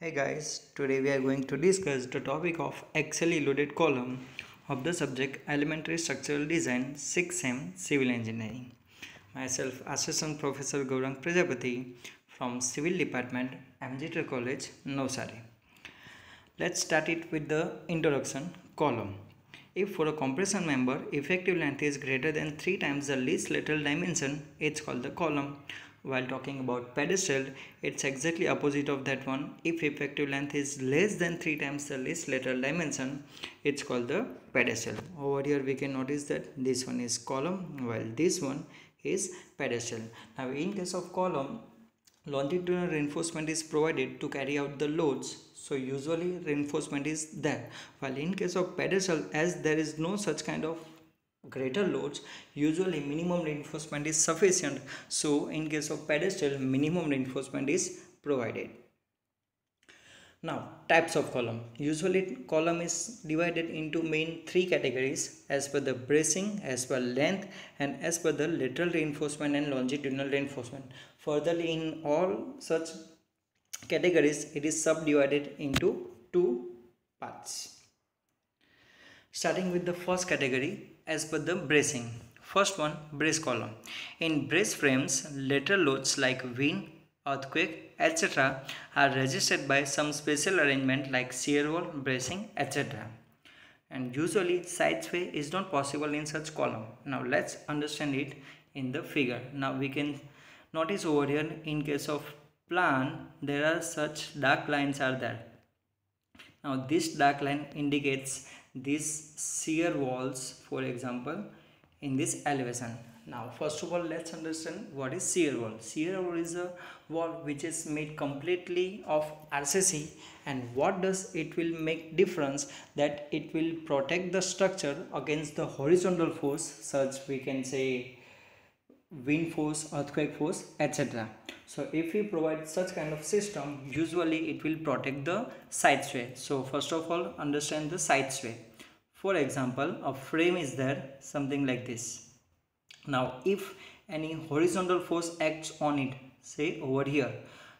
Hey guys, today we are going to discuss the topic of axially loaded column of the subject Elementary Structural Design 6M Civil Engineering. Myself, Assistant Professor Gaurang Prajapati from Civil Department, MGT College, Navsari. Let's start it with the introduction column. If for a compression member, effective length is greater than 3 times the least lateral dimension, it's called the column. While talking about pedestal, it's exactly opposite of that one. If effective length is less than 3 times the least lateral dimension, it's called the pedestal. Over here we can notice that this one is column while this one is pedestal. Now in case of column, longitudinal reinforcement is provided to carry out the loads. So usually reinforcement is there. While in case of pedestal, as there is no such kind of greater loads, usually minimum reinforcement is sufficient. So in case of pedestal, minimum reinforcement is provided. Now types of column. Usually column is divided into main three categories as per the bracing, as per length, and as per the lateral reinforcement and longitudinal reinforcement. Furtherly, in all such categories, it is subdivided into two parts. Starting with the first category, as per the bracing. First one, brace column. In brace frames, lateral loads like wind, earthquake, etc. are resisted by some special arrangement like shear wall, bracing, etc. And usually side sway is not possible in such column. Now let's understand it in the figure. Now we can notice over here, in case of plan, there are such dark lines are there. Now this dark line indicates these shear walls, for example, in this elevation. Now first of all, let's understand what is shear wall. Shear wall is a wall which is made completely of RCC, and what does it will make difference, that it will protect the structure against the horizontal force, such we can say wind force, earthquake force, etc. So if we provide such kind of system, usually it will protect the side sway. So first of all, understand the side sway. For example, a frame is there, something like this. Now if any horizontal force acts on it, say over here,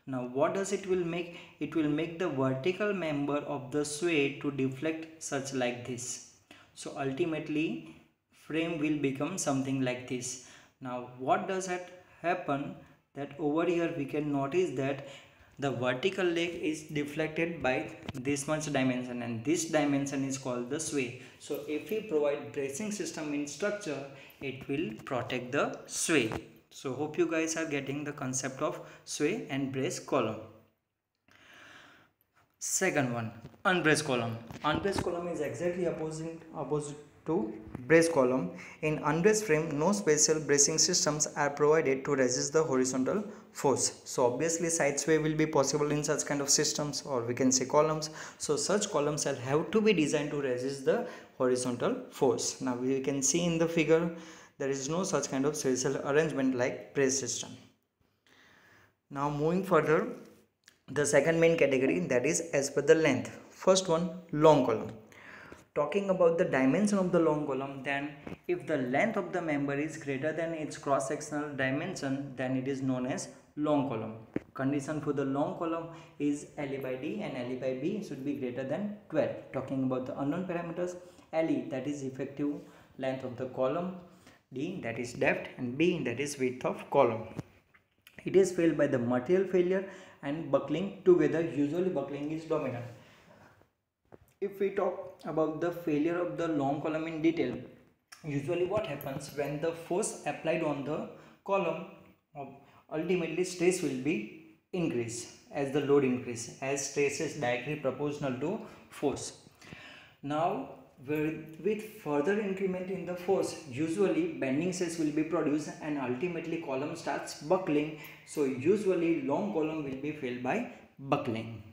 now what does it will make? It will make the vertical member of the sway to deflect such like this. So ultimately frame will become something like this. Now what does that happen, that over here we can notice that the vertical leg is deflected by this much dimension, and this dimension is called the sway. So if we provide bracing system in structure, it will protect the sway. So hope you guys are getting the concept of sway and brace column. Second one, unbraced column. Unbraced column is exactly opposite to brace column. In unbraced frame, no special bracing systems are provided to resist the horizontal force. So obviously side sway will be possible in such kind of systems, or we can say columns. So such columns will have to be designed to resist the horizontal force. Now we can see in the figure, there is no such kind of special arrangement like brace system. Now moving further, the second main category, that is as per the length. First one, long column. Talking about the dimension of the long column, then if the length of the member is greater than its cross-sectional dimension, then it is known as long column. Condition for the long column is LE by D, and LE by B should be greater than 12. Talking about the unknown parameters, LE, that is effective length of the column, D, that is depth, and B, that is width of column. It is failed by the material failure and buckling together. Usually buckling is dominant. If we talk about the failure of the long column in detail, usually what happens when the force applied on the column, ultimately stress will be increased as the load increase, as stress is directly proportional to force. Now with further increment in the force, usually bending stress will be produced and ultimately column starts buckling. So usually long column will be failed by buckling.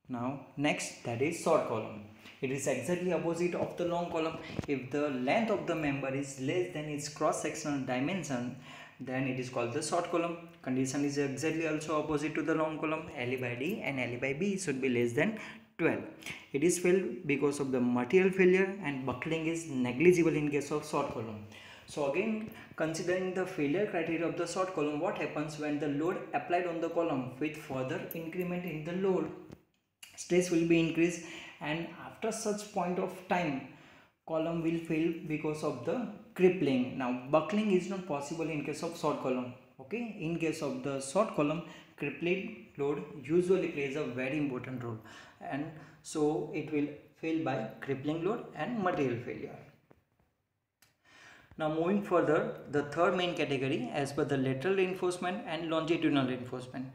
Now next, that is short column. It is exactly opposite of the long column. If the length of the member is less than its cross-sectional dimension, then it is called the short column. Condition is exactly also opposite to the long column. LE by D and LE by B should be less than 12. It is failed because of the material failure, and buckling is negligible in case of short column. So again, considering the failure criteria of the short column, what happens when the load applied on the column with further increment in the load, stress will be increased, and after such point of time column will fail because of the crippling. Now buckling is not possible in case of short column. Okay, in case of the short column, crippling load usually plays a very important role, and so it will fail by crippling load and material failure. Now moving further, the third main category as per the lateral reinforcement and longitudinal reinforcement.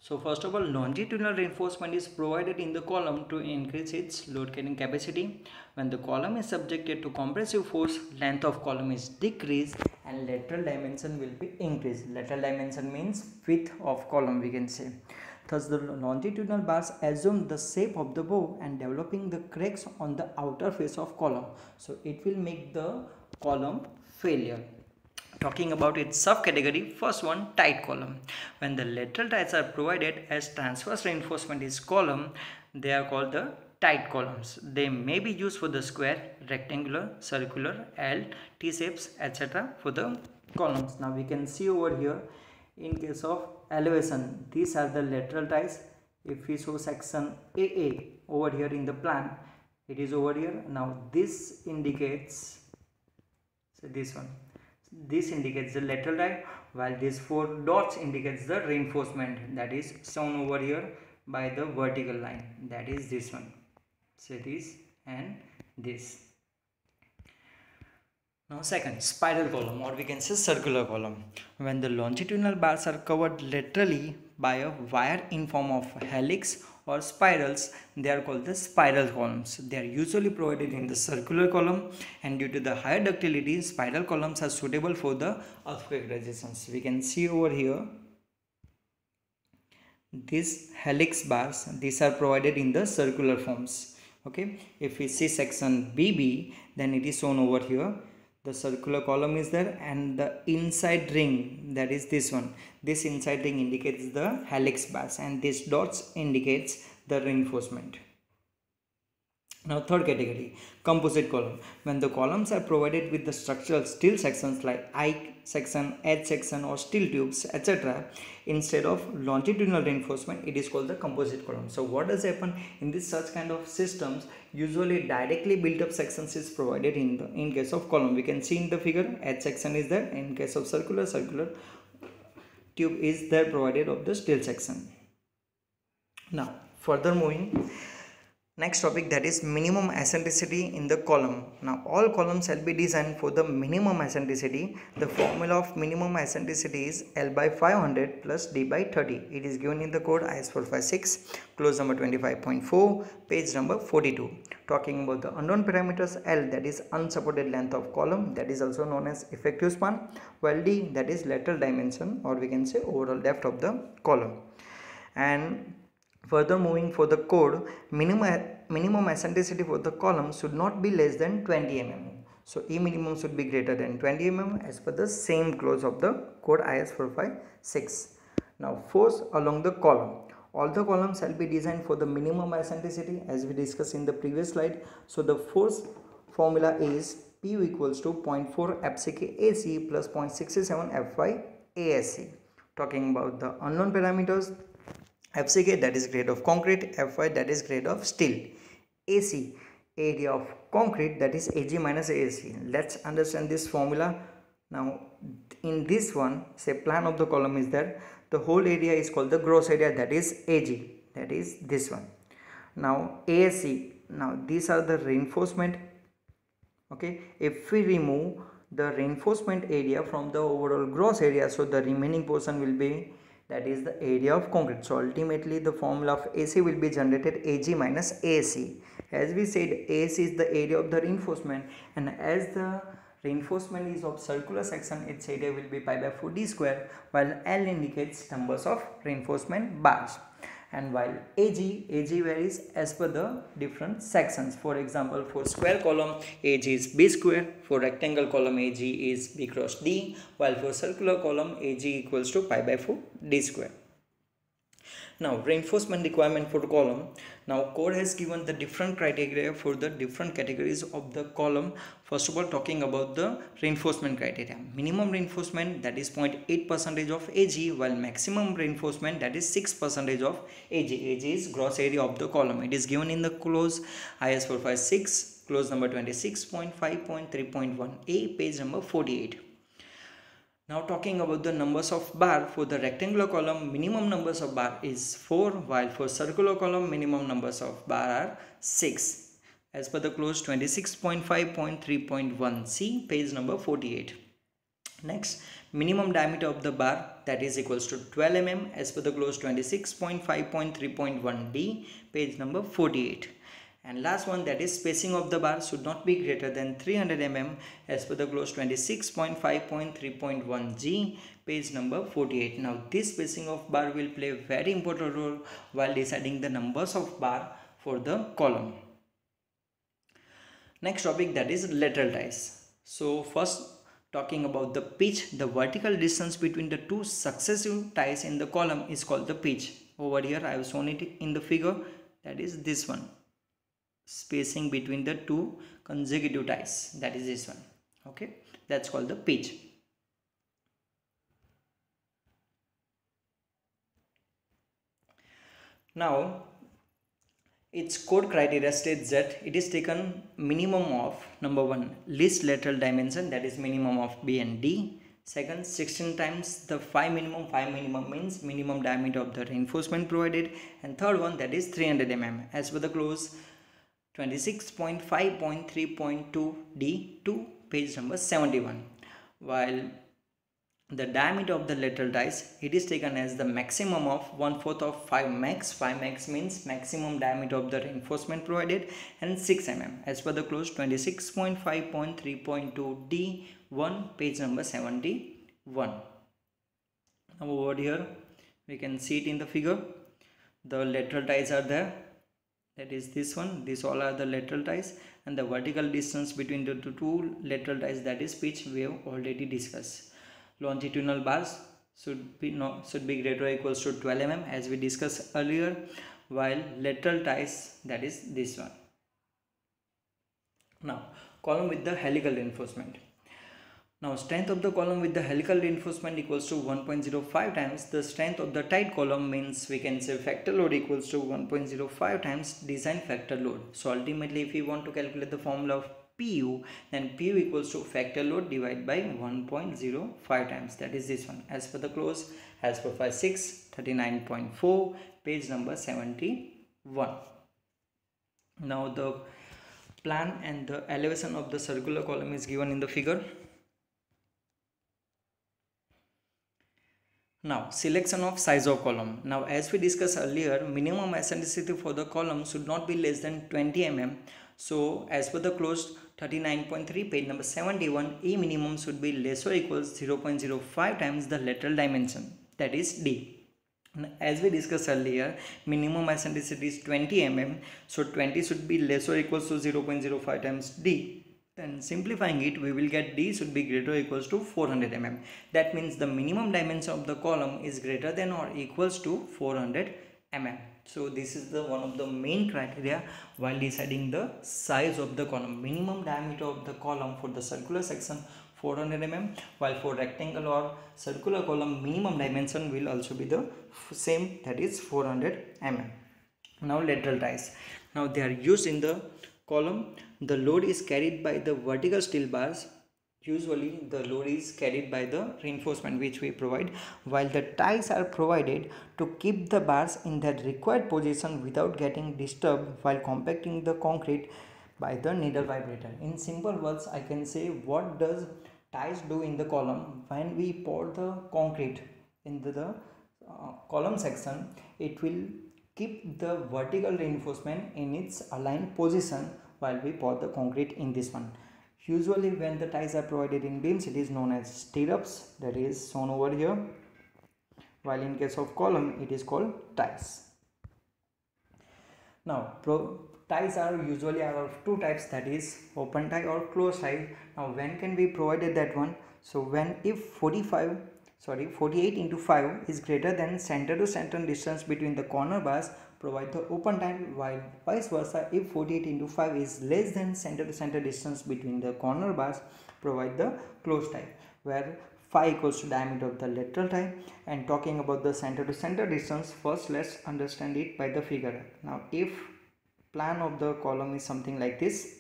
So first of all, longitudinal reinforcement is provided in the column to increase its load carrying capacity. When the column is subjected to compressive force, length of column is decreased and lateral dimension will be increased. Lateral dimension means width of column, we can say. Thus the longitudinal bars assume the shape of the bow and developing the cracks on the outer face of column. So it will make the column failure. Talking about its subcategory, first one, tight column. When the lateral ties are provided as transverse reinforcement is column, they are called the tight columns. They may be used for the square, rectangular, circular, L, T shapes, etc. for the columns. Now we can see over here, in case of elevation, these are the lateral ties. If we show section AA over here in the plan, it is over here. Now this indicates, so this indicates the lateral tie, while these four dots indicates the reinforcement, that is shown over here by the vertical line, that is this one. So this and this. Now second, spiral column, or we can say circular column. When the longitudinal bars are covered laterally by a wire in form of helix or spirals, they are called the spiral columns. They are usually provided in the circular column, and due to the higher ductility, spiral columns are suitable for the earthquake resistance. We can see over here these helix bars, these are provided in the circular forms. Okay, if we see section BB, then it is shown over here. The circular column is there, and the inside ring, that is this one. This inside ring indicates the helix bars, and these dots indicates the reinforcement. Now third category, composite column. When the columns are provided with the structural steel sections like I section, H section or steel tubes, etc. instead of longitudinal reinforcement, it is called the composite column. So what does happen in this such kind of systems? Usually directly built up sections is provided in case of column. We can see in the figure, H section is there. In case of circular tube is there provided of the steel section. Now further moving, next topic, that is minimum eccentricity in the column. Now all columns shall be designed for the minimum eccentricity. The formula of minimum eccentricity is L by 500 plus D by 30. It is given in the code IS 456, clause number 25.4, page number 42. Talking about the unknown parameters, L, that is unsupported length of column, that is also known as effective span, while D, that is lateral dimension, or we can say overall depth of the column. And further moving for the code, minimum eccentricity for the column should not be less than 20 mm. So E minimum should be greater than 20 mm as per the same clause of the code IS 456. Now force along the column. All the columns shall be designed for the minimum eccentricity as we discussed in the previous slide. So the force formula is Pu equals to 0.4 FCK AC plus 0.67 Fy ASC. Talking about the unknown parameters, FCK, that is grade of concrete, Fy, that is grade of steel, AC, area of concrete, that is Ag minus ASC. Let's understand this formula. Now in this one, say plan of the column is there, the whole area is called the gross area, that is Ag, that is this one. Now ASC, now these are the reinforcement. Okay, if we remove the reinforcement area from the overall gross area, so the remaining portion will be, that is the area of concrete. So ultimately the formula of AC will be generated Ag minus ASC. As we said, ASC is the area of the reinforcement, and as the reinforcement is of circular section, its area will be pi by 4 d square, while L indicates numbers of reinforcement bars, and while AG varies as per the different sections. For example, for square column AG is B square, for rectangle column AG is B cross D, while for circular column AG equals to pi by 4 d square. Now, reinforcement requirement for the column. Now, code has given the different criteria for the different categories of the column. First of all, talking about the reinforcement criteria. Minimum reinforcement, that is 0.8% of AG, while maximum reinforcement, that is 6% of AG. AG is gross area of the column. It is given in the clause IS 456, clause number 26.5.3.1a, page number 48. Now talking about the numbers of bar, for the rectangular column minimum numbers of bar is 4, while for circular column minimum numbers of bar are 6 as per the clause 26.5.3.1c, page number 48. Next, minimum diameter of the bar, that is equals to 12 mm as per the clause 26.5.3.1d, page number 48. And last one, that is spacing of the bar should not be greater than 300 mm as per the clause 26.5.3.1g, page number 48. Now this spacing of bar will play a very important role while deciding the numbers of bar for the column. Next topic, that is lateral dies. So first, talking about the pitch, the vertical distance between the two successive ties in the column is called the pitch. Over here I have shown it in the figure, that is this one. Spacing between the two consecutive ties, that is this one. Okay, that's called the pitch. Now its code criteria states that it is taken minimum of number 1 least lateral dimension, that is minimum of B and D. Second, 16 times the 5 minimum. 5 minimum means minimum diameter of the reinforcement provided. And third one, that is 300 mm as per the clause 26.5.3.2d2, page number 71. While the diameter of the lateral dies, it is taken as the maximum of 1/4 of 5 max. 5 max means maximum diameter of the reinforcement provided, and 6 mm as per the clause 26.5.3.2d1, page number 71. Now over here we can see it in the figure. The lateral ties are there, that is this one. These all are the lateral ties, and the vertical distance between the two lateral ties, that is pitch, we have already discussed. Longitudinal bars should be greater or equals to 12 mm as we discussed earlier, while lateral ties, that is this one. Now column with the helical reinforcement. Now strength of the column with the helical reinforcement equals to 1.05 times the strength of the tight column, means we can say factor load equals to 1.05 times design factor load. So ultimately if we want to calculate the formula of PU, then PU equals to factor load divided by 1.05 times, that is this one, as per the clause as per 5639.4, page number 71. Now the plan and the elevation of the circular column is given in the figure. Now selection of size of column. Now as we discussed earlier, minimum eccentricity for the column should not be less than 20 mm. So as per the clause 39.3, page number 71, A minimum should be less or equals 0.05 times the lateral dimension, that is D. As we discussed earlier, minimum eccentricity is 20 mm, so 20 should be less or equals to 0.05 times D. Then simplifying it, we will get D should be greater or equals to 400 mm. That means the minimum dimension of the column is greater than or equals to 400 mm. So this is the one of the main criteria while deciding the size of the column. Minimum diameter of the column for the circular section 400 mm, while for rectangle or circular column minimum dimension will also be the same, that is 400 mm. Now lateral ties. Now they are used in the column. The load is carried by the vertical steel bars. Usually the load is carried by the reinforcement which we provide, while the ties are provided to keep the bars in their required position without getting disturbed while compacting the concrete by the needle vibrator. In simple words, I can say, what does ties do in the column? When we pour the concrete into the column section, it will keep the vertical reinforcement in its aligned position while we pour the concrete in this one. Usually when the ties are provided in beams, it is known as stirrups, that is shown over here, while in case of column it is called ties. Now ties are usually of two types, that is open tie or closed tie. Now when can we provide that one? So when if 45 48 into 5 is greater than center to center distance between the corner bars, provide the open tie, while vice versa, if 48 into 5 is less than center to center distance between the corner bars, provide the closed tie, where phi equals to diameter of the lateral tie. And talking about the center to center distance, first let's understand it by the figure. Now if plan of the column is something like this,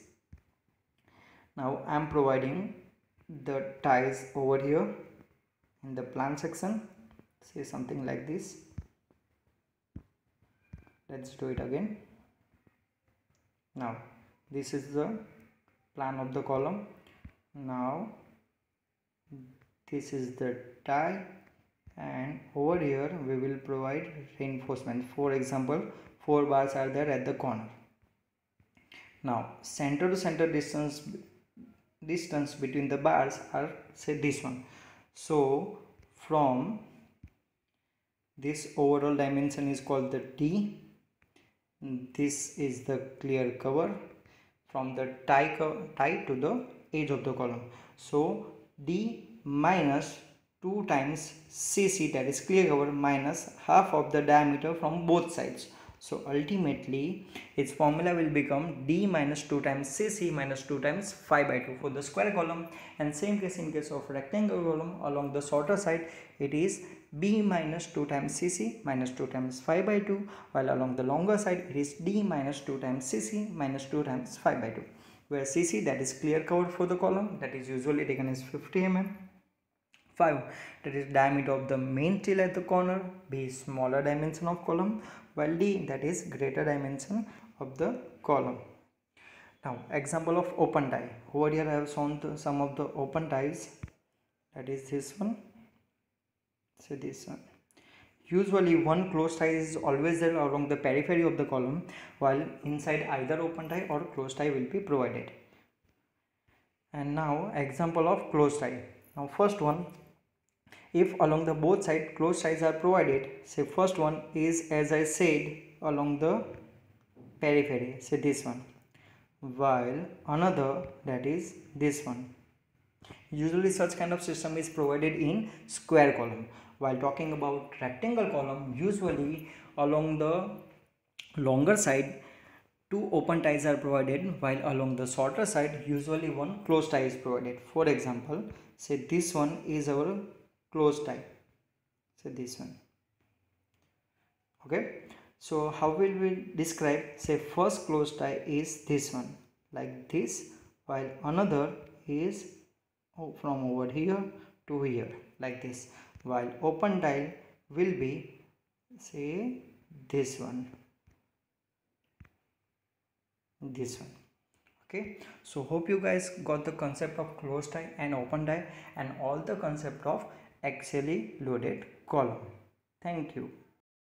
now I am providing the ties over here in the plan section, say something like this. Let's do it again. Now this is the plan of the column. Now this is the tie, and over here we will provide reinforcement. For example, 4 bars are there at the corner. Now center to center distance between the bars are, say, this one. So from this overall dimension is called the D. This is the clear cover from the tie to the edge of the column. So D minus 2 times CC, that is clear cover, minus half of the diameter from both sides. So ultimately its formula will become D minus 2 times CC minus 2 times phi by 2 for the square column. And same case in case of rectangle column, along the shorter side it is B minus 2 times CC minus 2 times phi by 2, while along the longer side it is D minus 2 times CC minus 2 times phi by 2, where CC, that is clear cover for the column, that is usually taken as 50 mm. 5, that is diameter of the main tail at the corner. B is smaller dimension of column, while D, that is greater dimension of the column. Now example of open tie. Over here I have shown some of the open ties, that is this one, say this one. Usually one closed tie is always there along the periphery of the column, while inside either open tie or closed tie will be provided. And now example of closed tie. Now first one, if along the both sides closed ties are provided, say first one is, as I said, along the periphery, say this one, while another, that is this one. Usually such kind of system is provided in square column. While talking about rectangle column, usually along the longer side 2 open ties are provided, while along the shorter side usually 1 closed tie is provided. For example, say this one is our closed tie, say this one. Okay, so how will we describe? Say first closed tie is this one, like this, while another is from over here to here, like this, while open tie will be, say, this one, this one. Okay, so hope you guys got the concept of closed tie and open tie and all the concept of axially loaded column. Thank you.